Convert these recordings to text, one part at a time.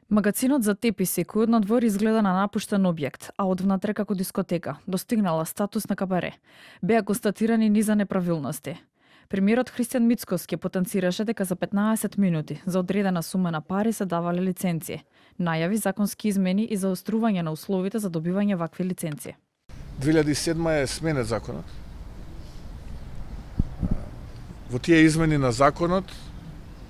Магацинот за теписи, кој од надвор изгледа на напуштен објект, а од внатре како дискотека, достигнала статус на кабаре. Беа констатирани низа неправилности. Премиерот Христијан Мицкоски потенцираше дека за 15 минути за одредена сума на пари се давале лиценци. Најави законски измени и заострување на условите за добивање вакви лиценци. 2007 е сменет законот. Во тие измени на законот,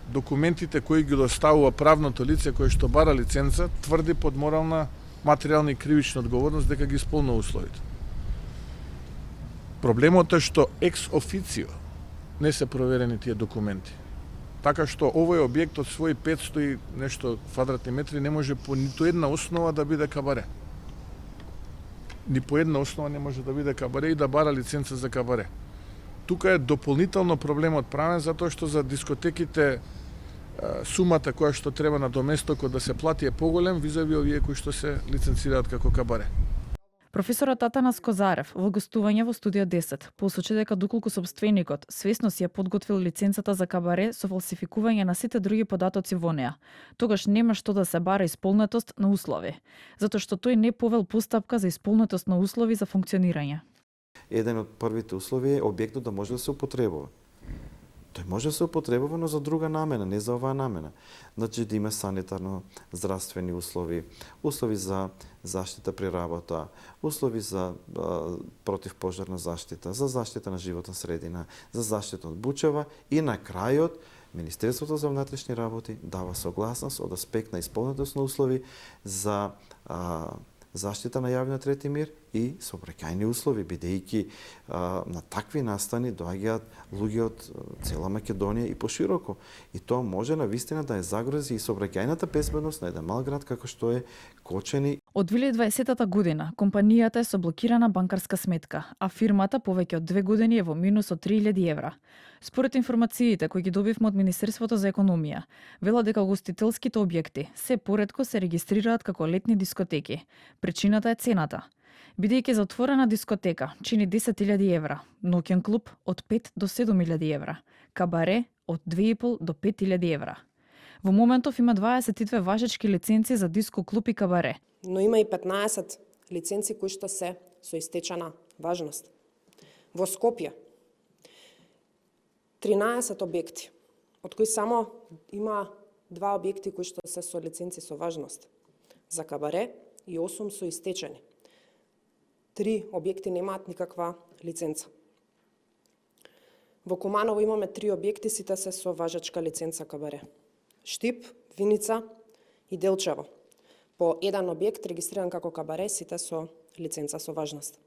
документите кои ги доставува правното лице кое што бара лиценца, тврди под морална, материјална и кривична одговорност дека ги исполнува условите. Проблемот е што екс официо не се проверени тие документи. Така што овој објект од своји 500 и нешто квадратни метри не може по ниту една основа да биде кабаре. Ни по една основа не може да биде кабаре и да бара лиценца за кабаре. Тука е дополнително проблемот правен затоа што за дискотеките сумата која што треба на доместокот да се плати е поголем визави овие кои што се лиценцираат како кабаре. Професорот Атанас Козарев во гостување во студио 10 посочи дека доколку сопственикот свесно си ја подготвил лиценцата за кабаре со фалсификување на сите други податоци во неа, тогаш нема што да се бара исполнетост на услови, затоа што тој не повел постапка за исполнетост на услови за функционирање. Еден од првите услови е објектот да може да се употребува. Тој може да се употребува, но за друга намена, не за оваа намена. Значи да има санитарно-здравствени услови, услови за заштита при работа, услови за противпожарна заштита, за заштита на животна средина, за заштита од бучава и на крајот Министерството за внатрешни работи дава согласност од аспект на исполнетост на услови за заштита на јавниот ред и мир и сообраќајни услови, бидејќи на такви настани доаѓаат луѓе од цела Македонија и пошироко. И тоа може навистина да ја загрози и сообраќајната безбедност на еден мал град како што е Кочани. Од 2020 година компанијата е со блокирана банкарска сметка, а фирмата повеќе од 2 години е во минус од 3000 евра. Според информациите кои ги добивме од Министерството за економија, вела дека гостителските објекти се поретко се регистрираат како летни дискотеки. Причината е цената. Бидејќи затворена дискотека чини 10.000 евра, ноќен клуб од 5 до 7.000 евра, кабаре од 2.500 до 5.000 евра. Во моментов има 22 важечки лиценци за диско клуб и кабаре. Но има и 15 лиценци кои што се со истечена важност. Во Скопје 13 објекти, од кои само има 2 објекти кои што се со лиценци со важност за кабаре и 8 со истечени. 3 објекти немаат никаква лиценца. Во Куманово имаме 3 објекти, сите се со важечка лиценца кабаре. Штип, Виница и Делчево. По еден објект регистриран како кабаре, сите со лиценца со важност.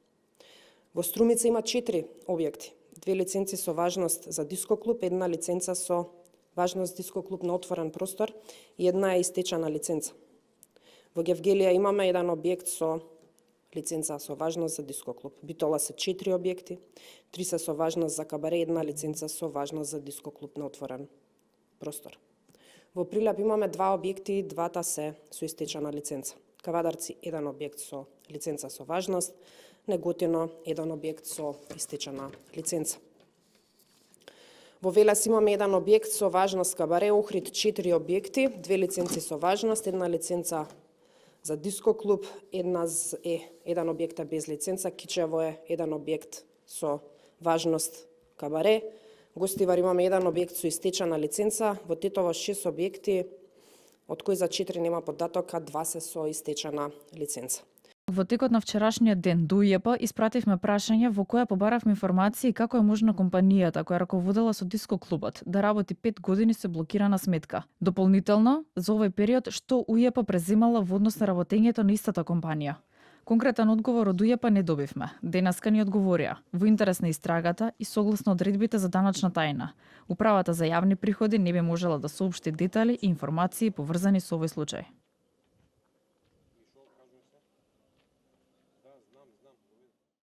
Во Струмица има 4 објекти. 2 лиценци со важност за диско клуб, една лиценца со важност диско клуб на отворен простор и една е истечена лиценца. Во Гевгелија имаме еден објект со лиценца со важност за диско клуб. Битола се 4 објекти, 3 се со важност за кабаре, една лиценца со важност за диско клуб на отворен простор. Во Прилеп имаме 2 објекти, двата се со истечена лиценца. Кавадарци еден објект со лиценца со важност, Неготино еден објект со истечена лиценца. Во Велес имаме еден објект со важност кабаре, Охрид 4 објекти, 2 лиценци со важност, една лиценца за диско клуб, еден објект без лиценца, Кичево е еден објект со важност кабаре, Гостивар имаме еден објект со истечена лиценца, во Тетово 6 објекти, од кои за 4 нема податок, а 2 се со истечена лиценца. Во текот на вчерашниот ден до УЈП испративме прашање во која побаравме информации како е можно компанијата која раководела со диско клубот да работи 5 години со блокирана сметка. Дополнително, за овој период што УЈП преземала во однос на работењето на истата компанија. Конкретен одговор од УЈП не добивме. Денеска ни одговорија во интерес на истрагата и согласно одредбите за даночна тајна. Управата за јавни приходи не би можела да соопшти детали и информации поврзани со овој случај.